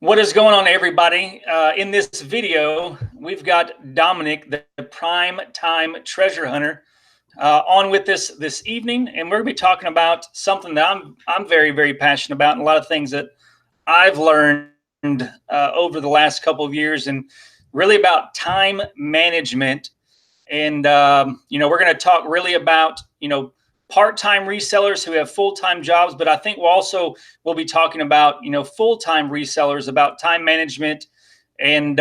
What is going on, everybody? In this video, we've got Dominic, the prime time treasure hunter, on with us this evening, and we're going to be talking about something that I'm very passionate about, and a lot of things that I've learned over the last couple of years, and really about time management. And we're going to talk really about part-time resellers who have full-time jobs, but I think we'll be talking about full-time resellers, about time management, and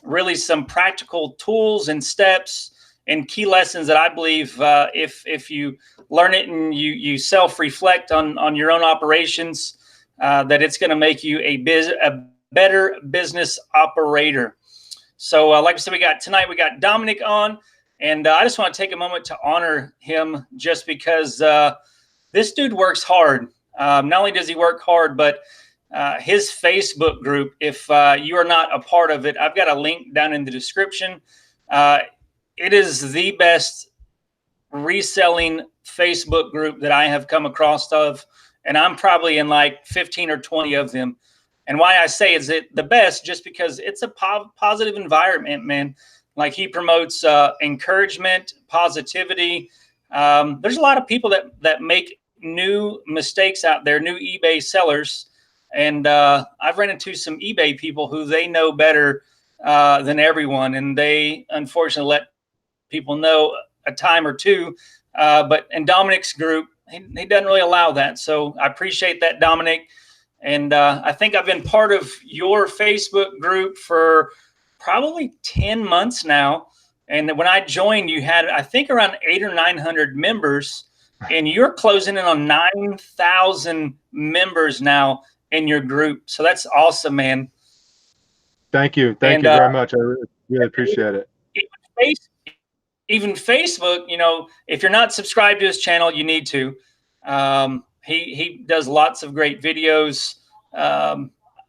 really some practical tools and steps and key lessons that I believe if you learn it and you self-reflect on your own operations, that it's going to make you a better business operator. So like I said, we got Dominic on. And I just want to take a moment to honor him just because this dude works hard. Not only does he work hard, but his Facebook group, if you are not a part of it, I've got a link down in the description. It is the best reselling Facebook group that I have come across of, and I'm probably in like 15 or 20 of them. And why I say is it the best, just because it's a positive environment, man. Like, he promotes encouragement, positivity. There's a lot of people that make new mistakes out there, new eBay sellers. And I've run into some eBay people who they know better than everyone. And they unfortunately let people know a time or two. But in Dominic's group, he doesn't really allow that. So I appreciate that, Dominic. And I think I've been part of your Facebook group for probably 10 months now. And when I joined, you had, I think, around 800 or 900 members, and you're closing in on 9,000 members now in your group. So that's awesome, man. Thank you. Thank you very much. I really appreciate it. Even Facebook, if you're not subscribed to his channel, you need to. He does lots of great videos.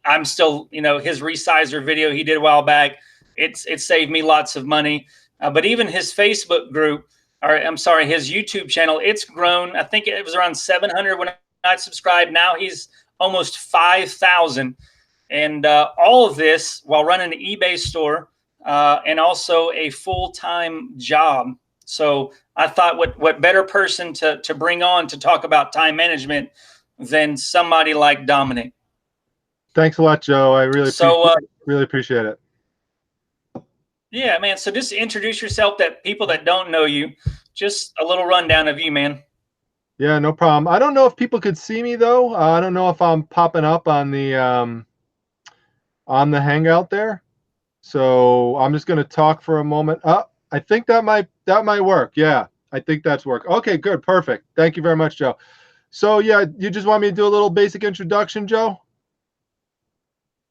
I'm still, his resizer video he did a while back, it saved me lots of money. But even his Facebook group, or I'm sorry, his YouTube channel, it's grown. I think it was around 700 when I subscribed. Now he's almost 5,000. And all of this while running an eBay store and also a full-time job. So I thought what better person to bring on to talk about time management than somebody like Dominic. Thanks a lot, Joe. I really appreciate it. Yeah, man. So just introduce yourself, that people that don't know you, just a little rundown of you, man. Yeah, no problem. I don't know if people could see me though. I don't know if I'm popping up on the Hangout there. So I'm just going to talk for a moment. I think that might work. Yeah, I think that's work. Okay, good, perfect. Thank you very much, Joe. So yeah, you just want me to do a little basic introduction, Joe?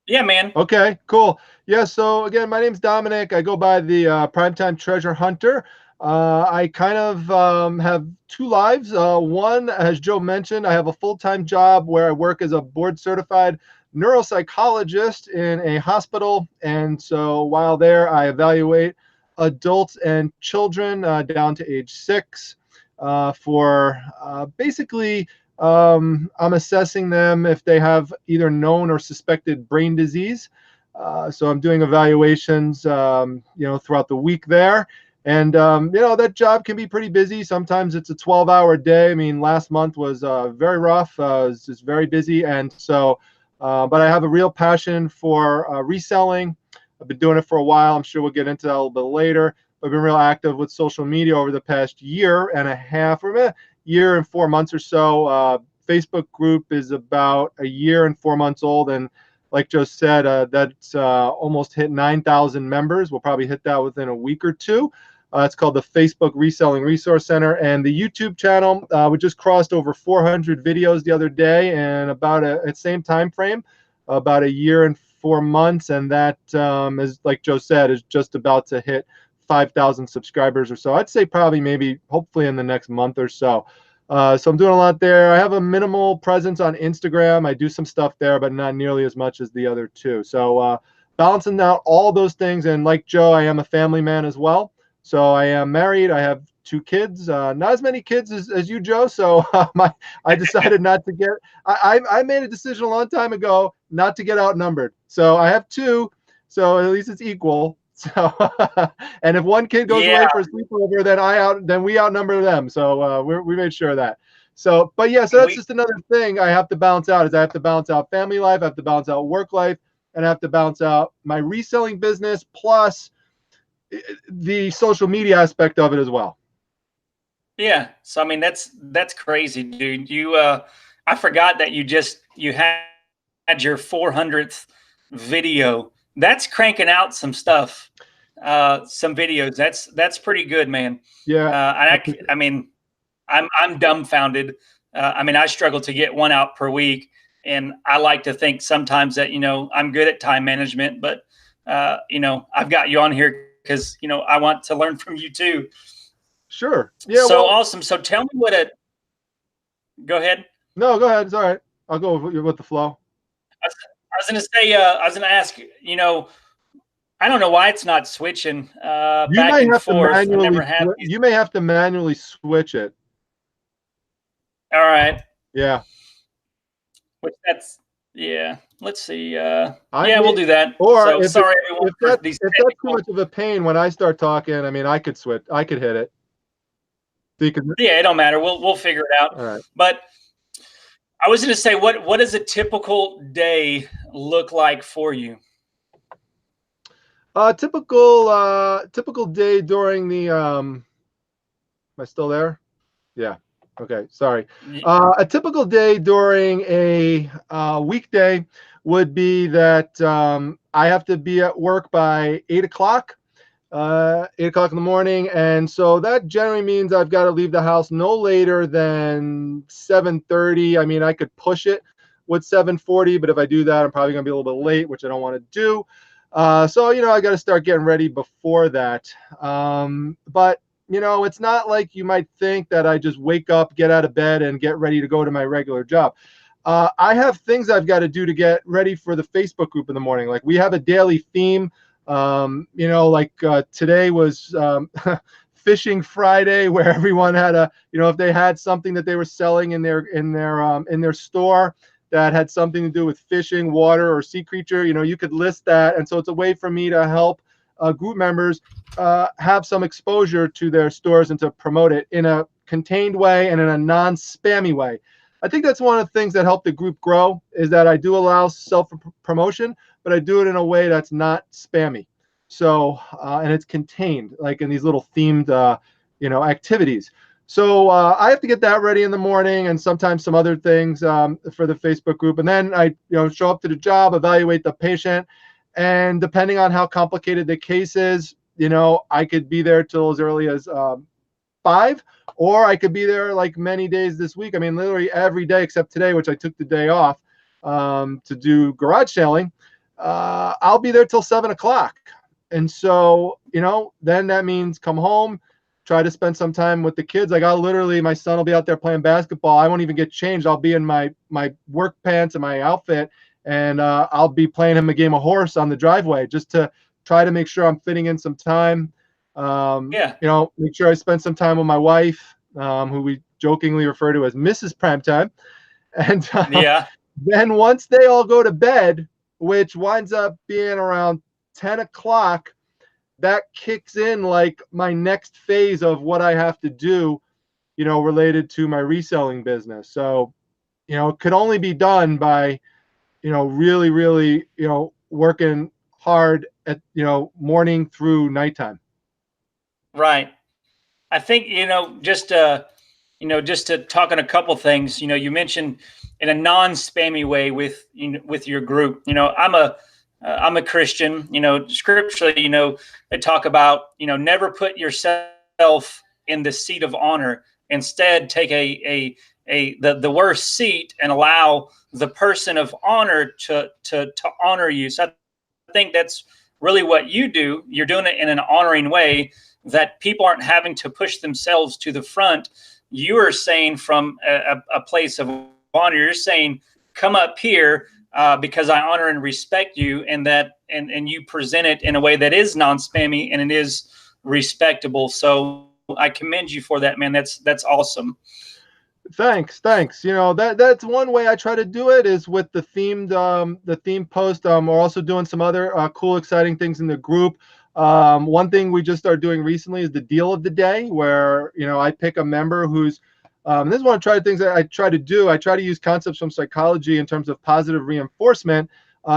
Yeah, man. Okay, cool. Yeah, so again, my name's Dominic. I go by the Primetime Treasure Hunter. I kind of have two lives. One, as Joe mentioned, I have a full-time job where I work as a board-certified neuropsychologist in a hospital. And so while there, I evaluate adults and children down to age 6 for basically I'm assessing them if they have either known or suspected brain disease. So I'm doing evaluations, throughout the week there. And, that job can be pretty busy. Sometimes it's a 12-hour day. I mean, last month was very rough. It was just very busy. And so, but I have a real passion for reselling. I've been doing it for a while. I'm sure we'll get into that a little bit later. I've been real active with social media over the past year and a half, or year and 4 months or so. Facebook group is about a year and 4 months old, and like Joe said, that's almost hit 9,000 members. We'll probably hit that within a week or two. It's called the Facebook Reselling Resource Center, and the YouTube channel. We just crossed over 400 videos the other day, and about at same time frame, about a year and 4 months, and that is, like Joe said, is just about to hit 5,000 subscribers or so. I'd say probably maybe hopefully in the next month or so. So I'm doing a lot there. I have a minimal presence on Instagram. I do some stuff there, but not nearly as much as the other two. So balancing out all those things. And like Joe, I am a family man as well. So I am married. I have 2 kids, not as many kids as you, Joe. So I decided not to get, I made a decision a long time ago not to get outnumbered. So I have 2, so at least it's equal. So, and if one kid goes Yeah. away for a sleepover, then we outnumber them. So we made sure of that. So, but yeah, so And that's we, just another thing I have to balance out is I have to balance out family life, I have to balance out work life, and I have to balance out my reselling business plus the social media aspect of it as well. yeah. So, I mean, that's crazy, dude. I forgot that you had your 400th video. That's cranking out some stuff, some videos. That's pretty good, man. Yeah. I mean, I'm dumbfounded. I mean, I struggle to get one out per week, and I like to think sometimes that I'm good at time management, but I've got you on here because I want to learn from you too. Sure. Yeah. So Well, awesome. So tell me what a go ahead. no, go ahead. It's all right. I'll go with the flow. I was going to say, I was going to ask, I don't know why it's not switching You back may and have to forth. I manually, never had these. you may have to manually switch it. All right. Yeah. Which yeah. Let's see. I Yeah, may, we'll do that. or So sorry, everyone, for these if that's too technical. much of a pain when I start talking, I mean, I could switch. I could hit it. So you can, Yeah, it don't matter. We'll figure it out. all right. But I was going to say, what does a typical day look like for you? Typical day during the am I still there? Yeah. Okay. Sorry. A typical day during a weekday would be that I have to be at work by 8 o'clock, 8 o'clock in the morning, and so that generally means I've got to leave the house no later than 7:30. I mean, I could push it with 7:40, but if I do that, I'm probably going to be a little bit late, which I don't want to do. So I got to start getting ready before that. But it's not like you might think that I just wake up, get out of bed, and get ready to go to my regular job. I have things I've got to do to get ready for the Facebook group in the morning. Like we have a daily theme. Today was Fishing Friday, where everyone had if they had something that they were selling in their store that had something to do with fishing, water, or sea creature, you could list that. And so it's a way for me to help group members have some exposure to their stores and to promote it in a contained way and in a non-spammy way. I think that's one of the things that helped the group grow is that I do allow self-promotion, but I do it in a way that's not spammy. So, and it's contained, like in these little themed, activities. So I have to get that ready in the morning, and sometimes some other things for the Facebook group. And then I, show up to the job, evaluate the patient, and depending on how complicated the case is, I could be there till as early as 5, or I could be there like many days this week. I mean, literally every day except today, which I took the day off to do garage selling. I'll be there till 7 o'clock. And so, then that means come home, try to spend some time with the kids. Like my son will be out there playing basketball. I won't even get changed. I'll be in my work pants and my outfit, and I'll be playing him a game of horse on the driveway just to try to make sure I'm fitting in some time. Yeah. Make sure I spend some time with my wife, who we jokingly refer to as Mrs. Primetime. And Yeah. then once they all go to bed, which winds up being around 10 o'clock, that kicks in like my next phase of what I have to do, related to my reselling business. So, it could only be done by, really, really, working hard at, morning through nighttime. Right. I think just to talk on a couple things. You mentioned in a non-spammy way with your group. I'm a Christian. Scripturally, they talk about never put yourself in the seat of honor. Instead, take the worst seat and allow the person of honor to honor you. So I think that's really what you do. You're doing it in an honoring way that people aren't having to push themselves to the front. You are saying from a place of honor, you're saying, come up here because I honor and respect you, and you present it in a way that is non-spammy and it is respectable. So I commend you for that, man. That's awesome. Thanks. You know, that's one way I try to do it is with the theme post. We're also doing some other cool, exciting things in the group. One thing we just started doing recently is the deal of the day, where I pick a member who's this is one of the things that I try to do. I try to use concepts from psychology in terms of positive reinforcement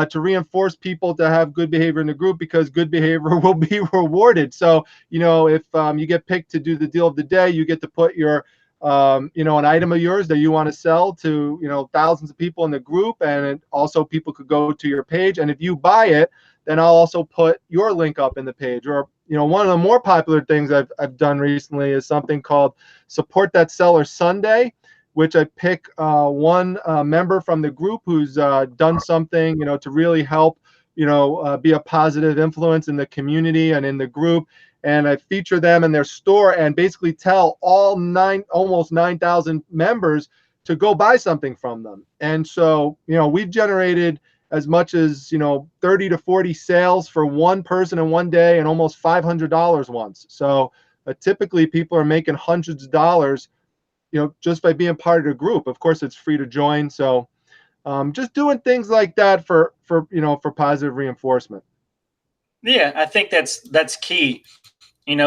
to reinforce people to have good behavior in the group, because good behavior will be rewarded. So, if you get picked to do the deal of the day, you get to put your an item of yours that you want to sell to, thousands of people in the group. And also people could go to your page. And if you buy it, then I'll also put your link up in the page. Or, one of the more popular things I've done recently is something called Support That Seller Sunday, which I pick one member from the group who's done something, to really help, be a positive influence in the community and in the group. And I feature them in their store and basically tell almost 9,000 members to go buy something from them. And so, we've generated as much as, 30 to 40 sales for one person in one day, and almost $500 once. So typically people are making hundreds of dollars, just by being part of the group. Of course, it's free to join. So just doing things like that for positive reinforcement. Yeah, I think that's key.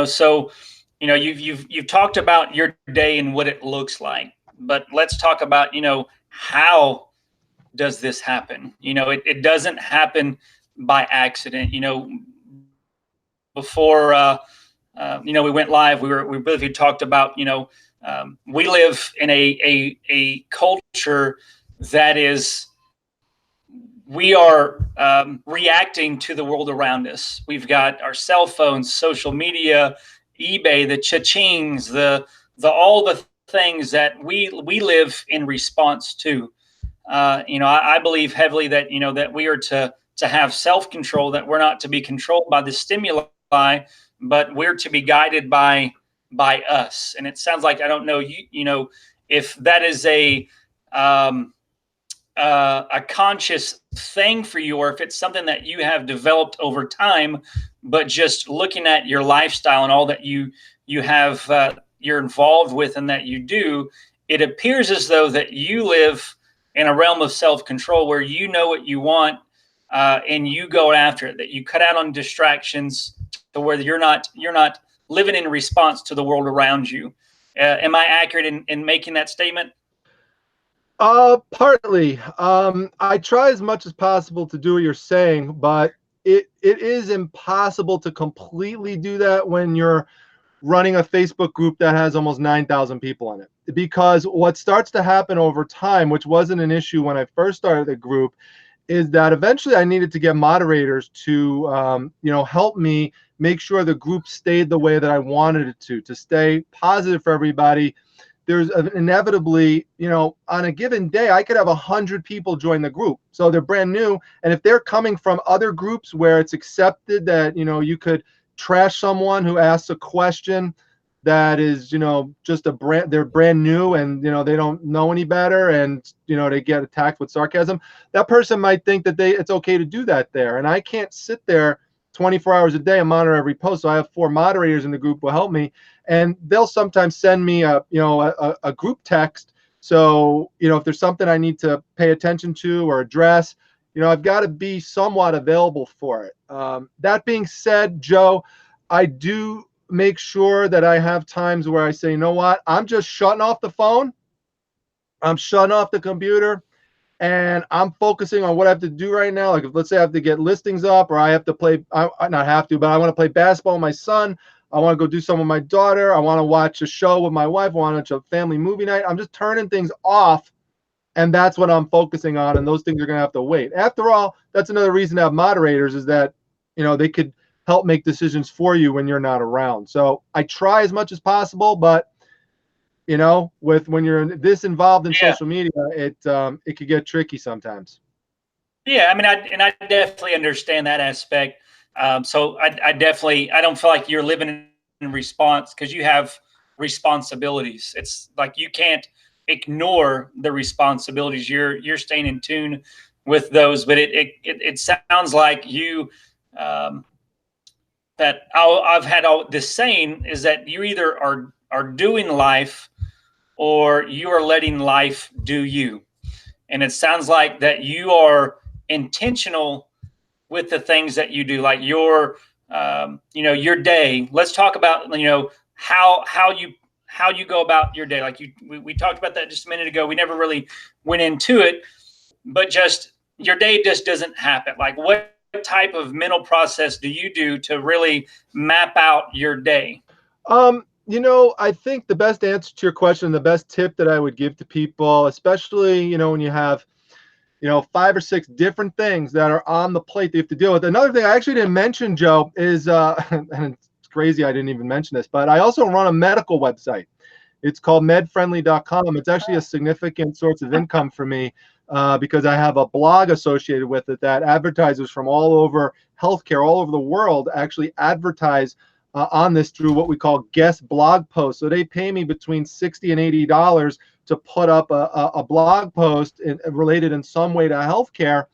So you've talked about your day and what it looks like, but let's talk about how does this happen? It doesn't happen by accident. Before we went live, we briefly talked about we live in a culture that is, we are reacting to the world around us. We've got our cell phones, social media, eBay, the cha-chings, the all the things that we live in response to. I believe heavily that that we are to have self-control, that we're not to be controlled by the stimuli, but we're to be guided by us. And it sounds like, I don't know, if that is a conscious thing for you, or if it's something that you have developed over time. But just looking at your lifestyle and all that you have, you're involved with and that you do, it appears as though that you live in a realm of self-control where you know what you want, and you go after it, that you cut out on distractions to where you're not living in response to the world around you. Am I accurate in making that statement? Partly. I try as much as possible to do what you're saying, but it is impossible to completely do that when you're running a Facebook group that has almost 9,000 people in it. Because what starts to happen over time, which wasn't an issue when I first started the group, is that eventually I needed to get moderators to, help me make sure the group stayed the way that I wanted it to stay positive for everybody. There's inevitably, on a given day, I could have 100 people join the group. So they're brand new. And if they're coming from other groups where it's accepted that, you could trash someone who asks a question that is, just they're brand new and, they don't know any better, and, they get attacked with sarcasm, that person might think that it's okay to do that there. And I can't sit there 24 hours a day and monitor every post. So I have 4 moderators in the group who will help me, and they'll sometimes send me a group text. So, if there's something I need to pay attention to or address, I've got to be somewhat available for it. That being said, Joe, I do make sure that I have times where I say, you know what, I'm just shutting off the phone. I'm shutting off the computer, and I'm focusing on what I have to do right now. Like, if, let's say I have to get listings up, or I have to play, I not have to, but I want to play basketball with my son. I want to go do something with my daughter. I want to watch a show with my wife. I want to watch a family movie night. I'm just turning things off, and that's what I'm focusing on. And those things are going to have to wait. After all, that's another reason to have moderators, is that, they could help make decisions for you when you're not around. So I try as much as possible, but when you're this involved in social media, it could get tricky sometimes. Yeah, I mean, I definitely understand that aspect. So I definitely, I don't feel like you're living in response, because you have responsibilities. It's like you can't ignore the responsibilities. You're staying in tune with those. But it sounds like you that I've had this saying is that you either are doing life or you are letting life do you. And it sounds like that you are intentional with the things that you do, like your your day. Let's talk about how you go about your day. Like we talked about that just a minute ago. We never really went into it, but just your day just doesn't happen. Like what type of mental process do you do to really map out your day? I think the best answer to your question, the best tip that I would give to people, especially, when you have, 5 or 6 different things that are on the plate that you have to deal with. Another thing I actually didn't mention, Joe, is, and it's crazy I didn't even mention this, but I also run a medical website. It's called medfriendly.com. It's actually a significant source of income for me because I have a blog associated with it that advertisers from all over healthcare, all over the world, actually advertise on this through what we call guest blog posts. So they pay me between $60 and $80 to put up a blog post related in some way to healthcare.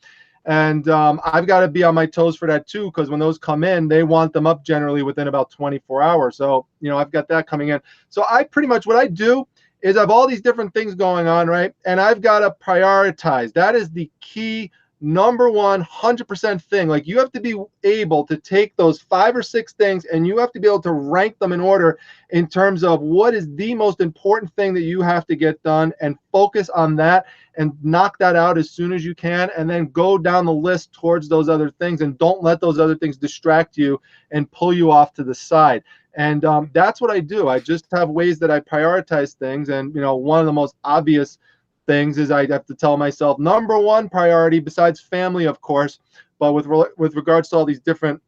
And I've got to be on my toes for that too, because when those come in, they want them up generally within about 24 hours. So, I've got that coming in. So I pretty much, what I do is I have all these different things going on, right? And I've got to prioritize. That is the key number one 100% thing. Like, you have to be able to take those 5 or 6 things and you have to be able to rank them in order in terms of what is the most important thing that you have to get done, and focus on that and knock that out as soon as you can, and then go down the list towards those other things, and don't let those other things distract you and pull you off to the side. And that's what I do. I just have ways that I prioritize things. And one of the most obvious things is I have to tell myself, number one priority, besides family, of course, but with regards to all these different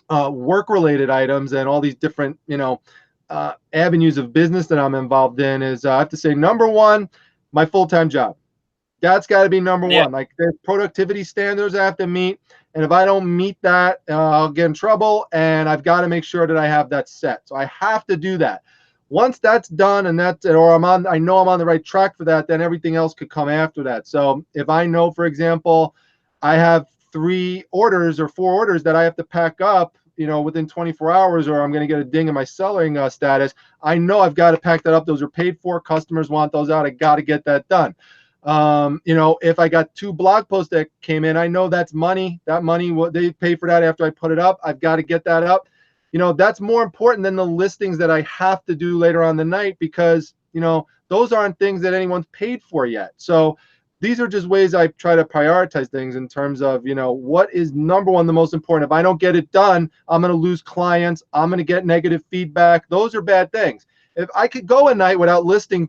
work-related items and all these different avenues of business that I'm involved in, is I have to say, number one, my full-time job. That's got to be number one. Like, there's productivity standards I have to meet, and if I don't meet that, I'll get in trouble, and I've got to make sure that I have that set. So I have to do that. Once that's done, and I know I'm on the right track for that, then everything else could come after that. So if I know, for example, I have 3 orders or 4 orders that I have to pack up, within 24 hours, or I'm going to get a ding in my selling status, I know I've got to pack that up. Those are paid for. Customers want those out. I got to get that done. If I got 2 blog posts that came in, I know that's money. That money, they pay for that after I put it up. I've got to get that up. That's more important than the listings that I have to do later on the night, because, those aren't things that anyone's paid for yet. So these are just ways I try to prioritize things in terms of, what is number one, the most important. If I don't get it done, I'm going to lose clients. I'm going to get negative feedback. Those are bad things. If I could go a night without listing,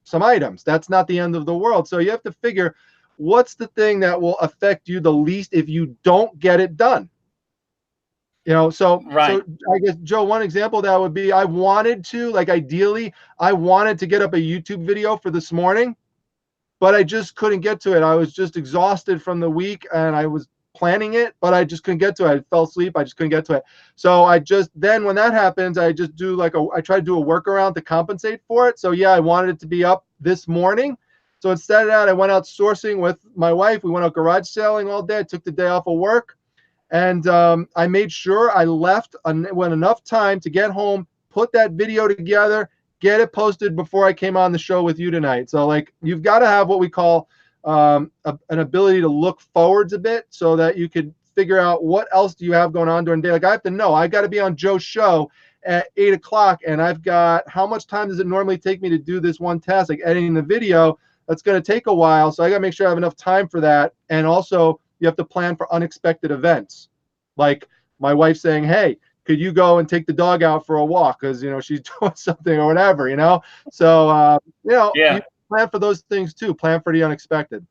some items, that's not the end of the world. So you have to figure, what's the thing that will affect you the least if you don't get it done? So Right. I guess, Joe, one example of that would be, ideally, I wanted to get up a YouTube video for this morning, but I just couldn't get to it. I was just exhausted from the week, and I was planning it, but I just couldn't get to it. I fell asleep. I just couldn't get to it. So then when that happens, I just do I try to do a workaround to compensate for it. So yeah, I wanted it to be up this morning. So instead of that, I went out sourcing with my wife. We went out garage selling all day. I took the day off of work. And I made sure I left when enough time to get home, put that video together, get it posted before I came on the show with you tonight. So you've got to have what we call an ability to look forwards a bit, so that you could figure out what else do you have going on during the day. I have to know, I got to be on Joe's show at 8 o'clock, and I've got, how much time does it normally take me to do this one task, like editing the video? That's going to take a while. So I got to make sure I have enough time for that. And also, you have to plan for unexpected events, like my wife saying, hey, could you go and take the dog out for a walk, because she's doing something or whatever. So you plan for those things too. Plan for the unexpected.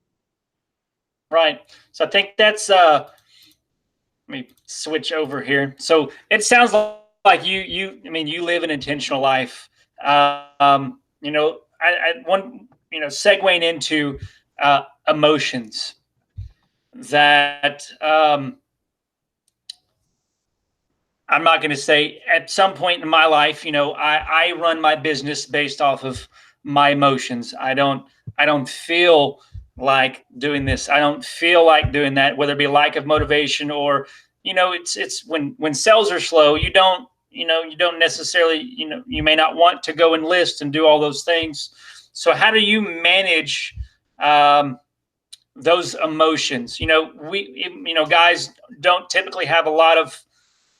Right. So I think that's let me switch over here. So it sounds like you live an intentional life. Segueing into emotions, that I'm not going to say, at some point in my life, I run my business based off of my emotions. I don't feel like doing this. I don't feel like doing that, whether it be lack of motivation or it's when sales are slow, you don't necessarily, you may not want to go and list and do all those things. So how do you manage those emotions? Guys don't typically have a lot of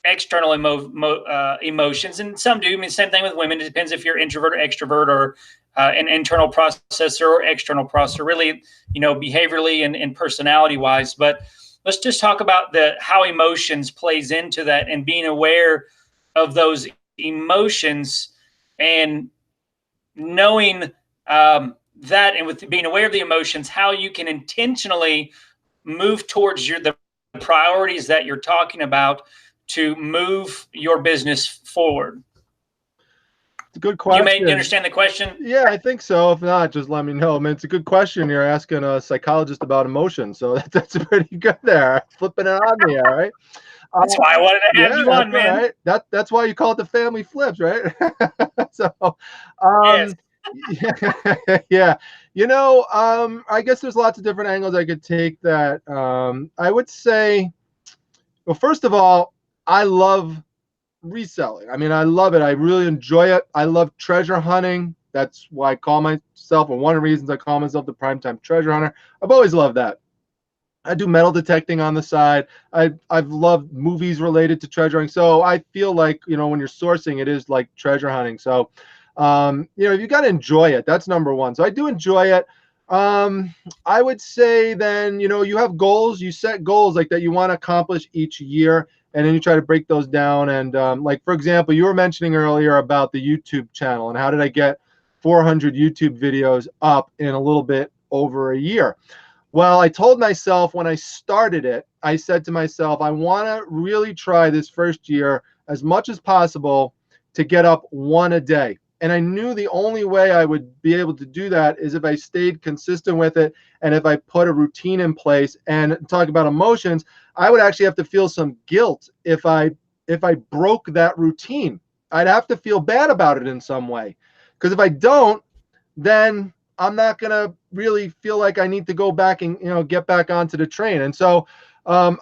external emotions, and some do. I mean, same thing with women. It depends if you're introvert or extrovert, or an internal processor or external processor, really, behaviorally and personality wise. But let's just talk about how emotions plays into that, and being aware of those emotions, and knowing that, and with being aware of the emotions, how you can intentionally move towards the priorities that you're talking about to move your business forward. It's a good question. Do you understand the question? Yeah, I think so. If not, just let me know. I mean, it's a good question. You're asking a psychologist about emotion, so that's pretty good there. Flipping it on me, all right? That's why I wanted to have you on, man. Right. That's why you call it the family flips, right? So, Yes. yeah. I guess there's lots of different angles I could take that. I would say, well, first of all, I love reselling. I mean, I love it. I really enjoy it. I love treasure hunting. That's why I call myself, and one of the reasons I call myself the primetime treasure hunter. I've always loved that. I do metal detecting on the side. I've loved movies related to treasure hunting. So I feel like, when you're sourcing, it is like treasure hunting. So, you got to enjoy it. That's number one. So I do enjoy it. I would say then, you have goals, you set goals like that you want to accomplish each year, and then you try to break those down. And like, for example, you were mentioning earlier about the YouTube channel and how did I get 400 YouTube videos up in a little bit over a year. Well, I told myself when I started it, I said to myself, I want to really try this first year as much as possible to get up one a day. And I knew the only way I would be able to do that is if I stayed consistent with it, and if I put a routine in place. And talk about emotions, I would actually have to feel some guilt if I broke that routine. I'd have to feel bad about it in some way. Because if I don't, then I'm not going to really feel like I need to go back and, get back onto the train. And so I'm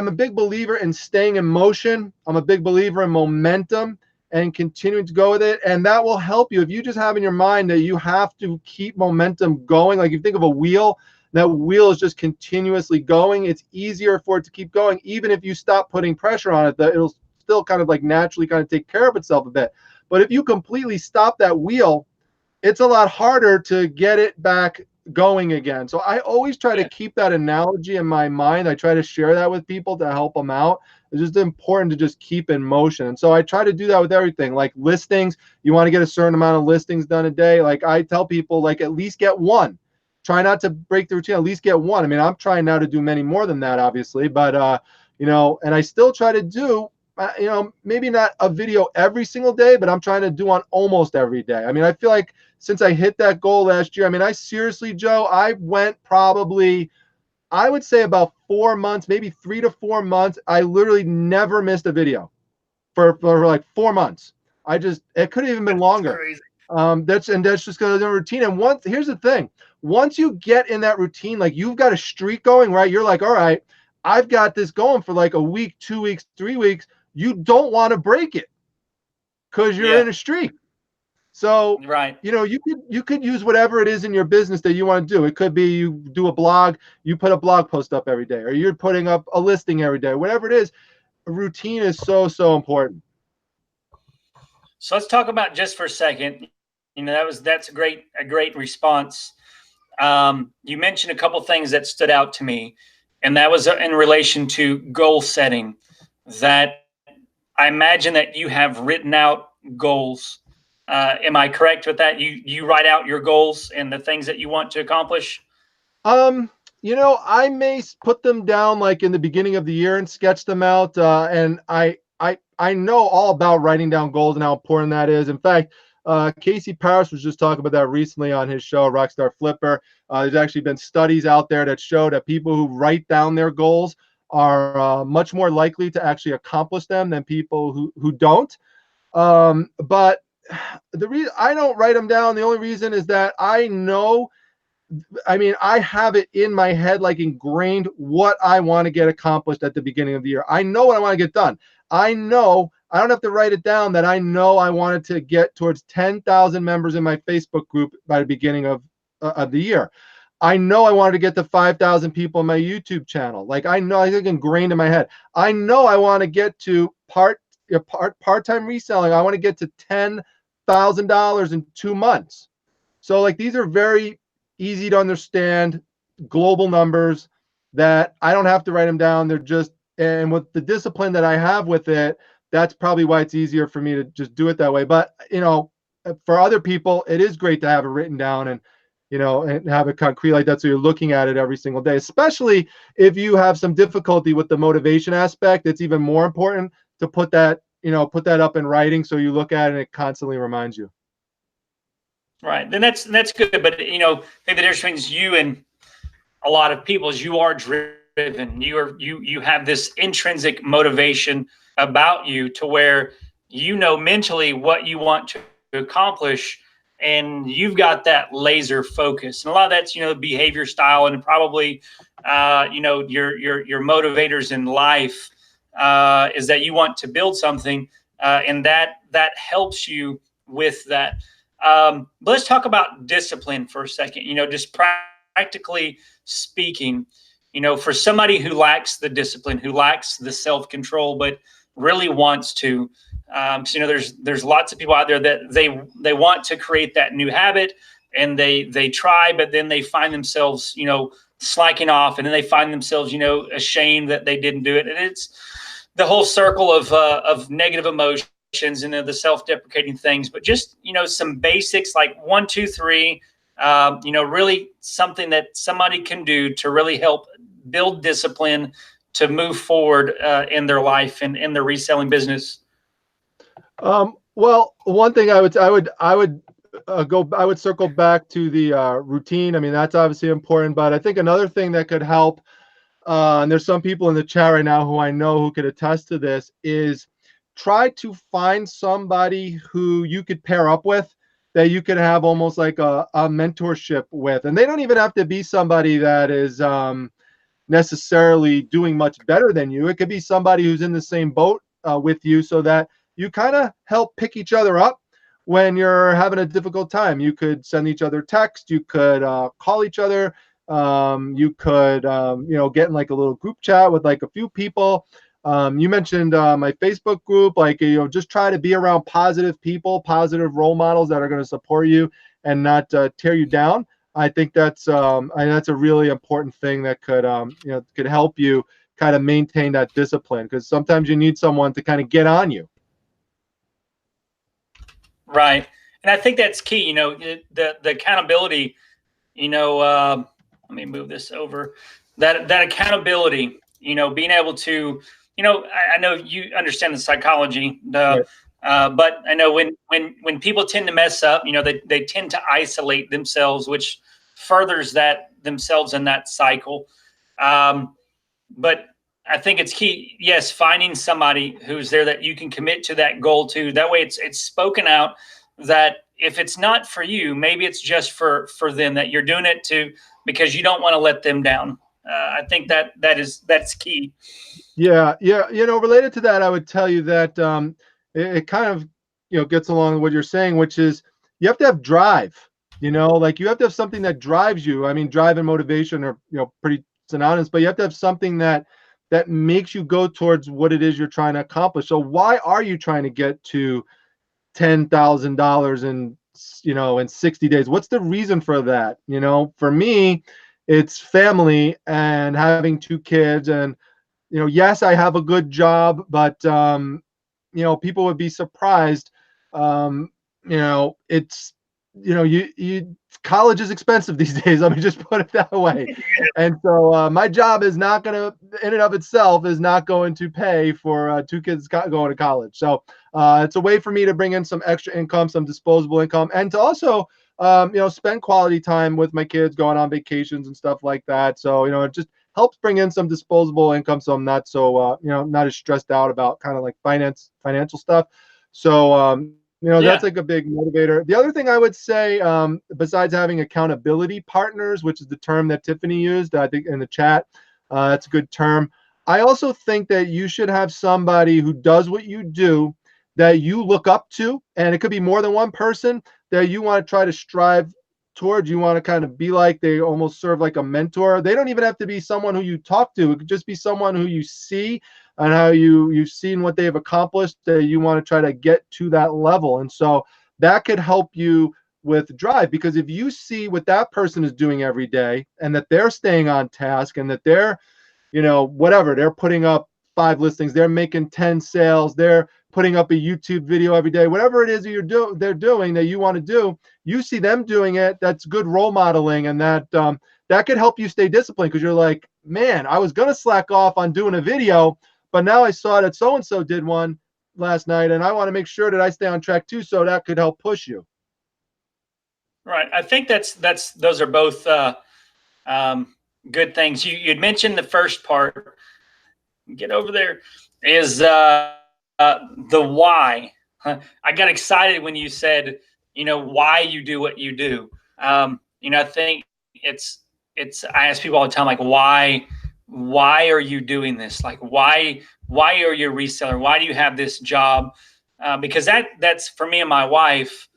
a big believer in staying in motion. I'm a big believer in momentum and continuing to go with it. And that will help you. If you just have in your mind that you have to keep momentum going, like you think of a wheel, that wheel is just continuously going. It's easier for it to keep going. Even if you stop putting pressure on it, that it'll still kind of like naturally kind of take care of itself a bit. But if you completely stop that wheel, it's a lot harder to get it back going again. So I always try to keep that analogy in my mind. I try to share that with people to help them out. It's just important to just keep in motion. And so I try to do that with everything. Like listings, you want to get a certain amount of listings done a day. Like I tell people, like at least get one. Try not to break the routine, at least get one. I mean, I'm trying now to do many more than that, obviously, but and I still try to do maybe not a video every single day, but I'm trying to do one almost every day. I mean, I feel like since I hit that goal last year, I mean, I seriously, Joe, I went probably, I would say about 4 months, maybe 3 to 4 months. I literally never missed a video for like 4 months. It could have even been longer. That's just because of the routine. And here's the thing, once you get in that routine, like you've got a streak going, right? You're like, all right, I've got this going for like a week, 2 weeks, 3 weeks. You don't want to break it because you're in a streak. So, right. You could use whatever it is in your business that you want to do. It could be you do a blog, you put a blog post up every day, or you're putting up a listing every day, whatever it is. A routine is so, so important. So let's talk about just for a second. That's a great response. You mentioned a couple things that stood out to me, and that was in relation to goal setting. That I imagine that you have written out goals. Am I correct with that? You write out your goals and the things that you want to accomplish? I may put them down like in the beginning of the year and sketch them out. And I know all about writing down goals and how important that is. In fact, Casey Paris was just talking about that recently on his show, Rockstar Flipper. There's actually been studies out there that show that people who write down their goals are much more likely to actually accomplish them than people who don't. But the reason I don't write them down, the only reason is that I know I mean, I have it in my head, like ingrained, what I want to get accomplished at the beginning of the year. I know what I want to get done. I know I don't have to write it down, that I know I wanted to get towards 10,000 members in my Facebook group by the beginning of the year. I know I wanted to get to 5,000 people on my YouTube channel. Like, I know, I think ingrained in my head. I know I want to get to part-time reselling. I want to get to $10,000 in 2 months. So like, these are very easy to understand global numbers that I don't have to write them down. They're just, and with the discipline that I have with it, that's probably why it's easier for me to just do it that way. But, for other people, it is great to have it written down and have it concrete like that. So you're looking at it every single day, especially if you have some difficulty with the motivation aspect. It's even more important to put that up in writing. So you look at it and it constantly reminds you. Right. Then that's good. But maybe the difference between you and a lot of people is you are driven. You have this intrinsic motivation about you to where mentally what you want to accomplish, and you've got that laser focus. And a lot of that's behavior style, and probably your motivators in life is that you want to build something, and that helps you with that. But let's talk about discipline for a second. Just practically speaking, for somebody who lacks the discipline, who lacks the self-control, but really wants to, so, there's lots of people out there that they want to create that new habit, and they try, but then they find themselves, slacking off, and then they find themselves, ashamed that they didn't do it. And it's the whole circle of negative emotions and the self-deprecating things. But just, some basics like 1, 2, 3, really something that somebody can do to really help build discipline to move forward in their life and in their reselling business. Well, one thing I would circle back to the routine. I mean, that's obviously important, but I think another thing that could help, and there's some people in the chat right now who I know who could attest to this, is try to find somebody who you could pair up with, that you could have almost like a mentorship with. And they don't even have to be somebody that is necessarily doing much better than you. It could be somebody who's in the same boat with you, so that you kind of help pick each other up when you're having a difficult time. You could send each other text. You could call each other. You could, get in like a little group chat with like a few people. You mentioned my Facebook group, like, just try to be around positive people, positive role models that are going to support you and not tear you down. I think that's a really important thing that could help you kind of maintain that discipline, because sometimes you need someone to kind of get on you. Right. And I think that's key, the accountability, let me move this over, that accountability, being able to, I know you understand the psychology, Right. but I know when people tend to mess up, they tend to isolate themselves, which furthers themselves in that cycle. But I think it's key, yes, finding somebody who's there that you can commit to that goal to. That way it's spoken out that if it's not for you, maybe it's just for them, that you're doing it because you don't want to let them down. I think that's key. Yeah. Related to that, I would tell you that it kind of gets along with what you're saying, which is you have to have drive. Like, you have to have something that drives you. I mean, drive and motivation are pretty synonymous, but you have to have something that makes you go towards what it is you're trying to accomplish. So why are you trying to get to $10,000 in 60 days? What's the reason for that? For me, it's family and having 2 kids. And yes, I have a good job, but people would be surprised. It's you college is expensive these days. Let me just put it that way. And so my job is not going to, in and of itself, is not going to pay for 2 kids going to college. So it's a way for me to bring in some extra income, some disposable income, and to also spend quality time with my kids, going on vacations and stuff like that. So it just helps bring in some disposable income, so I'm not as stressed out about kind of like financial stuff. So That's Yeah. like a big motivator. The other thing I would say, besides having accountability partners, which is the term that Tiffany used, I think in the chat, that's a good term. I also think that you should have somebody who does what you do that you look up to, and it could be more than one person that you want to try to strive towards. You want to kind of be like, they almost serve like a mentor. They don't even have to be someone who you talk to. It could just be someone who you see and how you've seen what they've accomplished, that you want to try to get to that level. And so that could help you with drive, because if you see what that person is doing every day and that they're staying on task and that they're, whatever, they're putting up 5 listings, they're making 10 sales, they're putting up a YouTube video every day, whatever it is that they're doing that you want to do, you see them doing it, that's good role modeling. And that could help you stay disciplined, because you're like, man, I was going to slack off on doing a video, but now I saw that so-and-so did one last night, and I want to make sure that I stay on track too. So that could help push you. Right. I think those are both good things. You'd mentioned the first part. Get over there. Is the why? I got excited when you said, why you do what you do. I think it's. I ask people all the time, like, why are you doing this? Like, why are you a reseller? Why do you have this job? Because that's for me and my wife.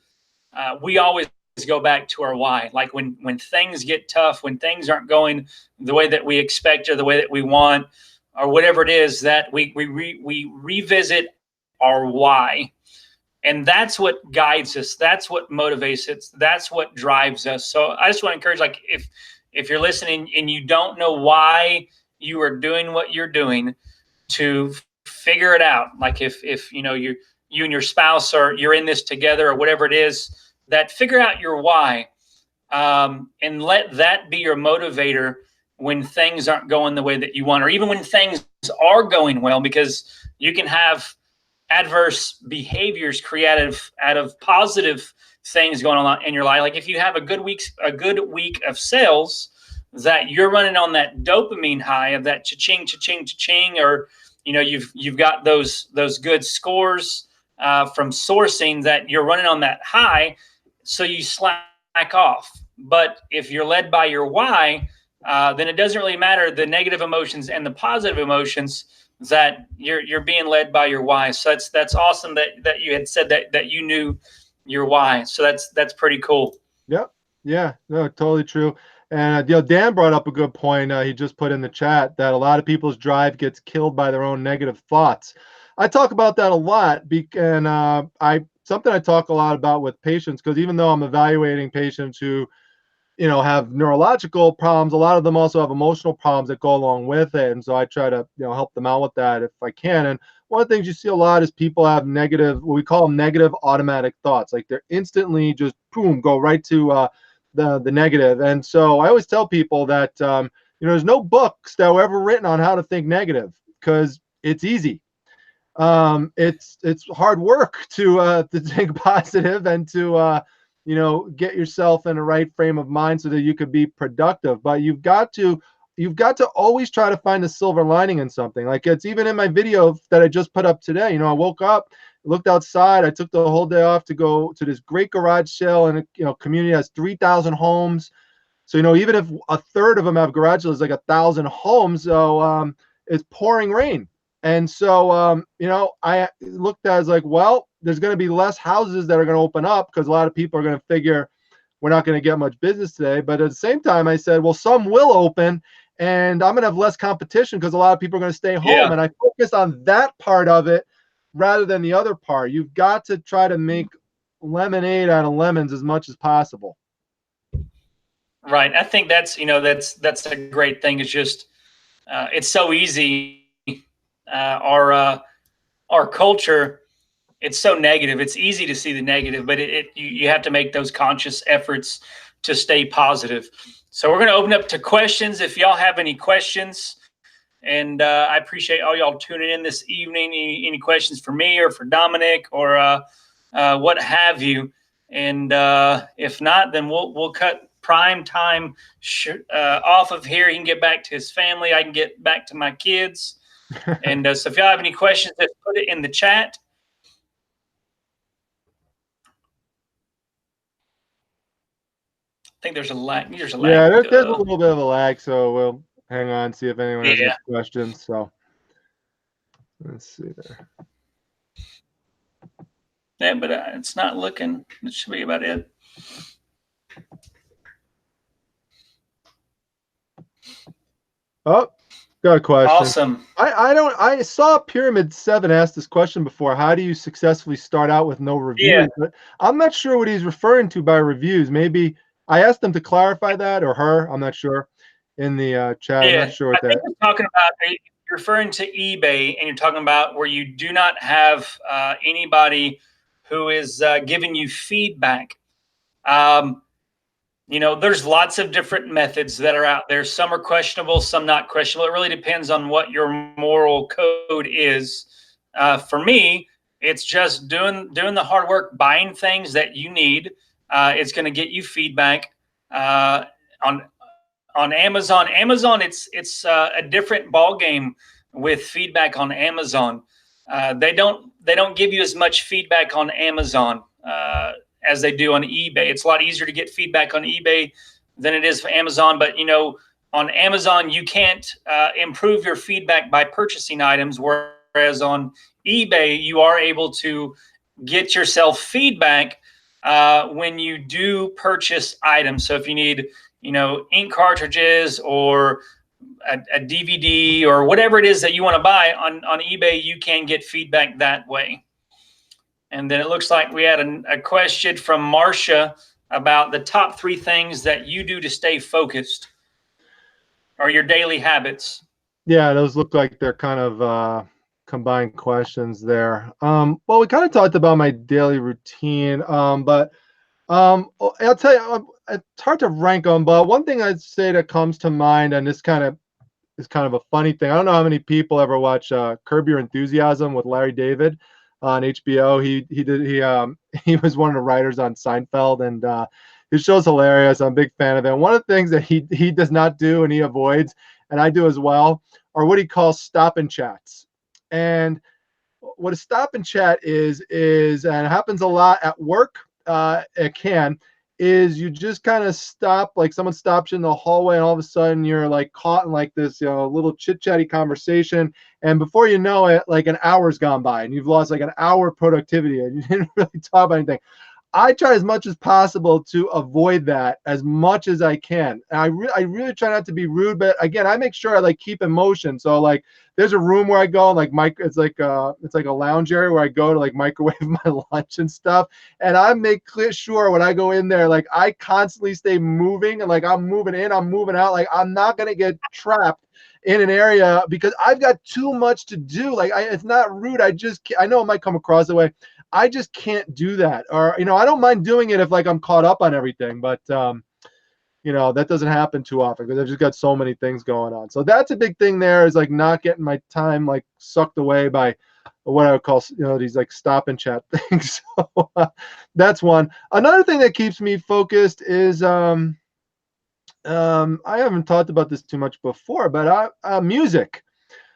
We always go back to our why. Like when things get tough, when things aren't going the way that we expect or the way that we want, or whatever it is, that we revisit our why. And that's what guides us. That's what motivates us. That's what drives us. So I just want to encourage, like, if you're listening and you don't know why you are doing what you're doing, to figure it out. Like if you and your spouse you're in this together or whatever it is, that figure out your why, and let that be your motivator when things aren't going the way that you want, or even when things are going well, because you can have adverse behaviors created out of positive things going on in your life. Like if you have a good week of sales, that you're running on that dopamine high of that cha-ching, cha-ching, cha-ching, or you've got those good scores from sourcing, that you're running on that high, so you slack off. But if you're led by your why, then it doesn't really matter the negative emotions and the positive emotions, that you're being led by your why. So that's awesome that you had said that you knew your why. So that's pretty cool. Yep. Yeah. No, totally true. And Dan brought up a good point. He just put in the chat that a lot of people's drive gets killed by their own negative thoughts. I talk about that a lot, and something I talk a lot about with patients, because even though I'm evaluating patients who have neurological problems, a lot of them also have emotional problems that go along with it. And so I try to, help them out with that if I can. And one of the things you see a lot is people have negative, what we call negative automatic thoughts. Like they're instantly just boom, go right to the negative. And so I always tell people that, there's no books that were ever written on how to think negative, because it's easy. It's hard work to think positive and to get yourself in the right frame of mind so that you could be productive. But you've got to always try to find a silver lining in something. Like it's even in my video that I just put up today. I woke up, looked outside, I took the whole day off to go to this great garage sale, and community has 3,000 homes. So even if a third of them have garages, it's like 1,000 homes. So it's pouring rain. And so, I looked at it as like, well, there's going to be less houses that are going to open up, because a lot of people are going to figure we're not going to get much business today. But at the same time, I said, well, some will open, and I'm going to have less competition because a lot of people are going to stay home. Yeah. And I focused on that part of it rather than the other part. You've got to try to make lemonade out of lemons as much as possible. Right. I think that's a great thing. It's just it's so easy. Our culture, it's so negative. It's easy to see the negative, but you have to make those conscious efforts to stay positive. So we're going to open up to questions. If y'all have any questions, and I appreciate all y'all tuning in this evening. Any questions for me or for Dominic or what have you? And if not, then we'll cut prime time off of here. He can get back to his family. I can get back to my kids. And so if y'all have any questions, just put it in the chat. think there's a lag. There's a Yeah, lag. there's a little bit of a lag, so we'll hang on, see if anyone has any Yeah. questions. So let's see there. Yeah, but it's not looking. It should be about it. Oh, got a question. Awesome. I saw Pyramid 7 ask this question before. How do you successfully start out with no Yeah. reviews? But I'm not sure what he's referring to by reviews. Maybe I asked him to clarify that, or her. I'm not sure in the chat. I'm not Yeah. sure I what think that. you're talking about, you're referring to eBay, and you're talking about where you do not have anybody who is giving you feedback. Um, there's lots of different methods that are out there. Some are questionable, some not questionable. It really depends on what your moral code is. For me, it's just doing the hard work, buying things that you need. It's going to get you feedback. On Amazon, it's a different ball game with feedback on Amazon. They don't give you as much feedback on Amazon as they do on eBay. It's a lot easier to get feedback on eBay than it is for Amazon. But on Amazon, you can't improve your feedback by purchasing items, whereas on eBay, you are able to get yourself feedback when you do purchase items. So if you need, ink cartridges or a DVD or whatever it is that you want to buy on eBay, you can get feedback that way. And then it looks like we had a question from Marcia about the top 3 things that you do to stay focused, or your daily habits. Yeah, those look like they're kind of combined questions there. Well, we kind of talked about my daily routine, but I'll tell you, it's hard to rank them. But one thing I'd say that comes to mind, and this kind of is kind of a funny thing. I don't know how many people ever watch Curb Your Enthusiasm with Larry David on HBO. He was one of the writers on Seinfeld, and his show's hilarious. I'm a big fan of it. And one of the things that he does not do and he avoids, and I do as well, are what he calls stop and chats. And what a stop and chat is, and it happens a lot at work. It can, is you just kind of stop, like someone stops you in the hallway, and all of a sudden you're like caught in like this, little chit chatty conversation, and before you know it, like an hour's gone by, and you've lost like an hour of productivity, and you didn't really talk about anything. I try as much as possible to avoid that as much as I can. And I really try not to be rude, but again, I make sure I like keep emotion. So like there's a room where I go and like it's like a lounge area where I go to like microwave my lunch and stuff. And I make sure when I go in there, like I constantly stay moving, and like I'm moving in, I'm moving out. Like I'm not going to get trapped in an area because I've got too much to do. Like it's not rude. I know it might come across that way. I just can't do that. Or, I don't mind doing it if like I'm caught up on everything, but that doesn't happen too often because I've just got so many things going on. So that's a big thing there, is like not getting my time like sucked away by what I would call, these like stop and chat things. So that's one. Another thing that keeps me focused is I haven't talked about this too much before, but music.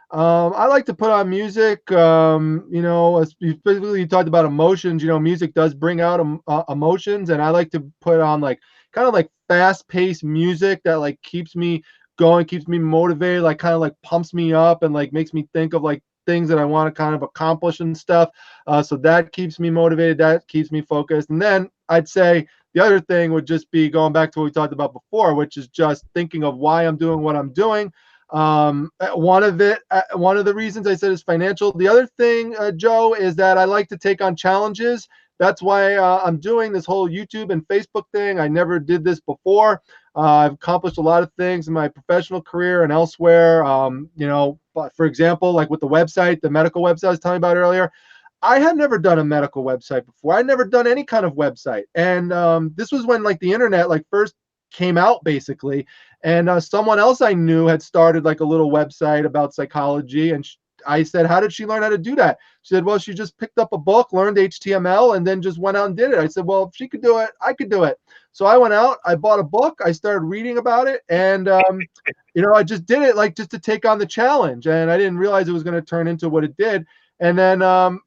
I like to put on music. Specifically you talked about emotions. Music does bring out emotions, and I like to put on like kind of like fast-paced music that like keeps me going, keeps me motivated, like kind of like pumps me up and like makes me think of like things that I want to kind of accomplish and stuff. So that keeps me motivated. That keeps me focused. And then I'd say the other thing would just be going back to what we talked about before, which is just thinking of why I'm doing what I'm doing. One of the reasons I said is financial. The other thing, Joe, is that I like to take on challenges. That's why I'm doing this whole YouTube and Facebook thing. I never did this before. I've accomplished a lot of things in my professional career and elsewhere. But for example, like with the website, the medical website I was telling you about earlier, I had never done a medical website before. I'd never done any kind of website. And this was when like the internet like first came out basically. And someone else I knew had started like a little website about psychology. And I said, how did she learn how to do that? She said, well, she just picked up a book, learned HTML, and then just went out and did it. I said, well, if she could do it, I could do it. So I went out, I bought a book, I started reading about it. And, I just did it like just to take on the challenge. And I didn't realize it was going to turn into what it did. And then, I'm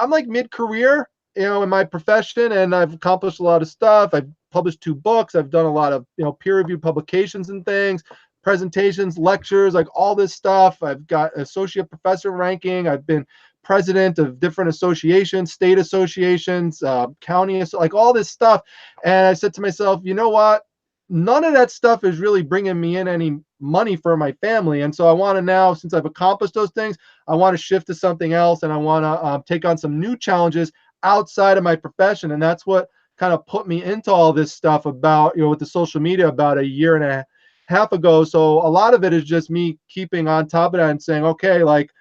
like mid-career, in my profession, and I've accomplished a lot of stuff. I've published 2 books. I've done a lot of, peer-reviewed publications and things, presentations, lectures, like all this stuff. I've got associate professor ranking. I've been president of different associations, state associations, county, like all this stuff. And I said to myself, you know what? None of that stuff is really bringing me in any money for my family. And so I want to now, since I've accomplished those things, I want to shift to something else, and I want to take on some new challenges outside of my profession. And that's what kind of put me into all this stuff about, with the social media about a year and a half ago. So a lot of it is just me keeping on top of that and saying, okay, like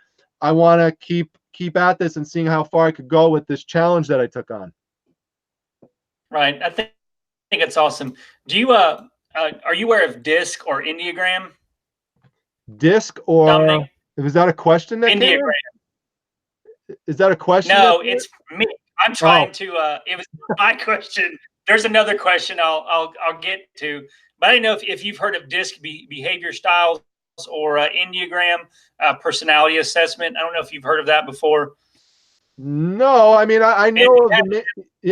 I want to keep at this and seeing how far I could go with this challenge that I took on. Right. I think it's awesome. Do you are you aware of DISC or Enneagram? DISC or Dominic? was that a question that came Enneagram. in? Is that a question? No, it's me. I'm trying Oh. to. It was my question. There's another question I'll get to, but I didn't know if you've heard of DISC behavior styles or Enneagram personality assessment. I don't know if you've heard of that before. No, I mean I know of the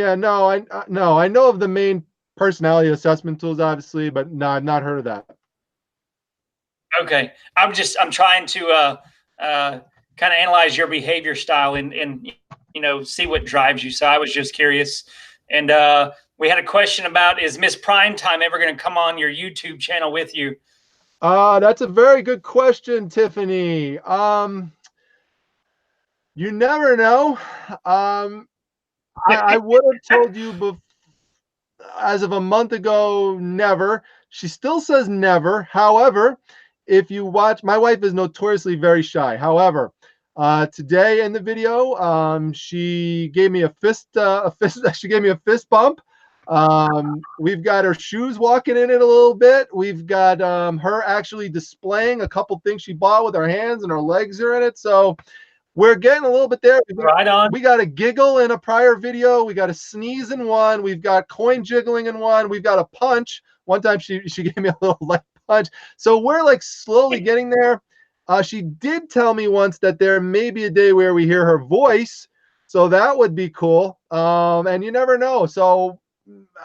I know of the main personality assessment tools, obviously, but no, I've not heard of that. Okay, I'm trying to kind of analyze your behavior style and see what drives you. So I was just curious, and we had a question about, is Miss Primetime ever going to come on your YouTube channel with you? That's a very good question, Tiffany. You never know. I would have told you as of a month ago, never. She still says never. However, if you watch, my wife is notoriously very shy. However, today in the video, she gave me a fist. She gave me a fist bump. We've got her shoes walking in it a little bit. We've got her actually displaying a couple things she bought with her hands, and her legs are in it. So we're getting a little bit there. Right on. We got a giggle in a prior video. We got a sneeze in one. We've got coin jiggling in one. We've got a punch. One time she gave me a little light punch. So we're like slowly getting there. She did tell me once that there may be a day where we hear her voice. So that would be cool. And you never know. So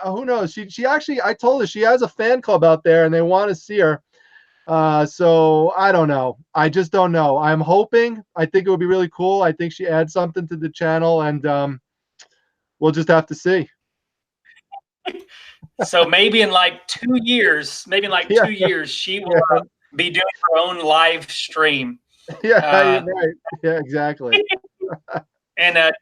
who knows? She actually, I told her she has a fan club out there and they want to see her. So I don't know. I just don't know. I'm hoping. I think it would be really cool. I think she adds something to the channel, and we'll just have to see. So maybe in like 2 years, she will be doing her own live stream. Yeah, you're right. Yeah, exactly. And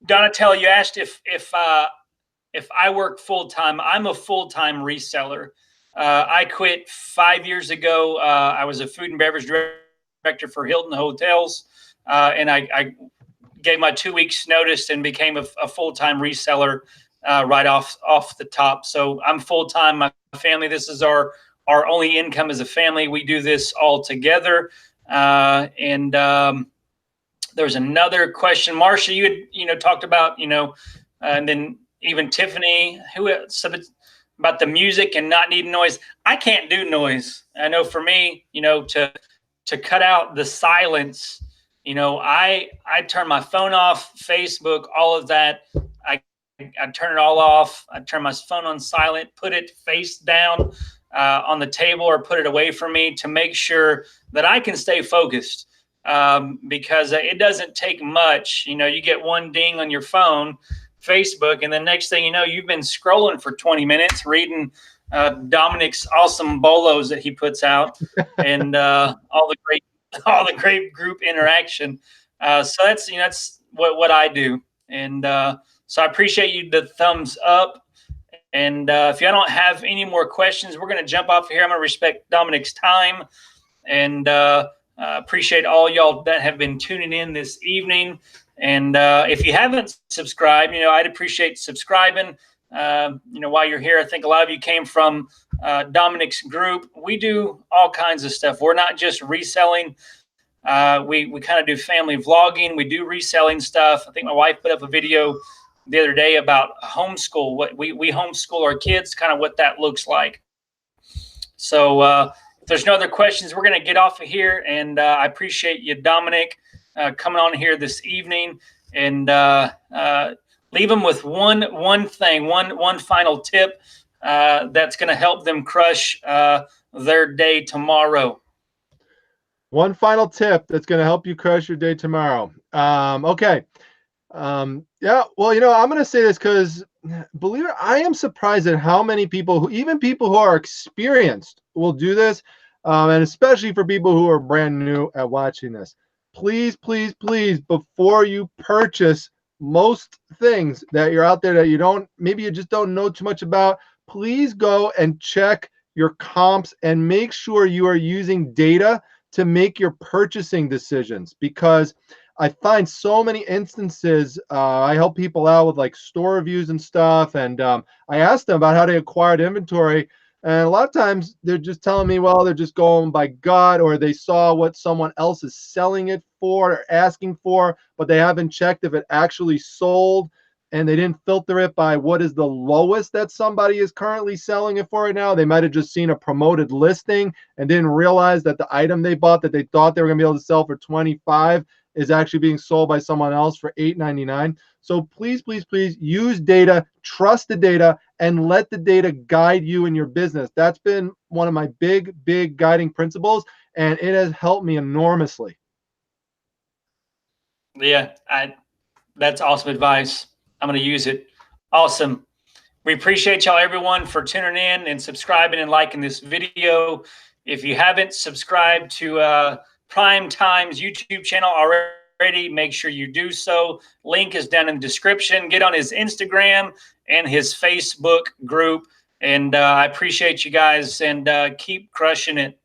Donatello, you asked if I work full time. I'm a full time reseller. I quit 5 years ago. I was a food and beverage director for Hilton Hotels, and I gave my 2 weeks notice and became a full-time reseller right off the top. So I'm full-time. My family, this is our only income as a family. We do this all together. And there's another question. Marcia, you had talked about, and then even Tiffany, who else, about the music and not needing noise. I can't do noise. I know for me, to cut out the silence, I turn my phone off, Facebook, all of that. I turn it all off. I turn my phone on silent, put it face down on the table, or put it away from me to make sure that I can stay focused. Because it doesn't take much. You get one ding on your phone, Facebook, and the next thing you know, you've been scrolling for 20 minutes reading Dominic's awesome bolos that he puts out, and all the great group interaction. So that's what I do, and so I appreciate the thumbs up. And if you don't have any more questions, we're going to jump off here. I'm going to respect Dominic's time, and appreciate all y'all that have been tuning in this evening. And if you haven't subscribed, I'd appreciate subscribing. While you're here, I think a lot of you came from Dominic's group. We do all kinds of stuff. We're not just reselling. We kind of do family vlogging. We do reselling stuff. I think my wife put up a video the other day about homeschool. What we homeschool our kids, kind of what that looks like. So if there's no other questions, we're going to get off of here. And I appreciate you, Dominic, coming on here this evening, and leave them with one thing, one final tip that's going to help them crush their day tomorrow. One final tip that's going to help you crush your day tomorrow. Okay. Yeah, well, I'm going to say this because, believe it, I am surprised at how many people, even people who are experienced, will do this. And especially for people who are brand new at watching this. Please, please, please, before you purchase most things that you're out there that maybe you just don't know too much about, please go and check your comps and make sure you are using data to make your purchasing decisions, because I find so many instances. I help people out with like store reviews and stuff, and I ask them about how they acquired inventory, and a lot of times they're just telling me, well, they're just going by gut, or they saw what someone else is selling it for or asking for, but they haven't checked if it actually sold, and they didn't filter it by what is the lowest that somebody is currently selling it for right now. They might have just seen a promoted listing and didn't realize that the item they bought that they thought they were going to be able to sell for 25 is actually being sold by someone else for $8.99. So please, please, please use data, trust the data, and let the data guide you in your business. That's been one of my big, big guiding principles, and it has helped me enormously. Yeah, that's awesome advice. I'm going to use it. Awesome. We appreciate y'all, everyone, for tuning in and subscribing and liking this video. If you haven't subscribed to Prime Time's YouTube channel already, make sure you do so. Link is down in the description. Get on his Instagram and his Facebook group. And I appreciate you guys, and keep crushing it.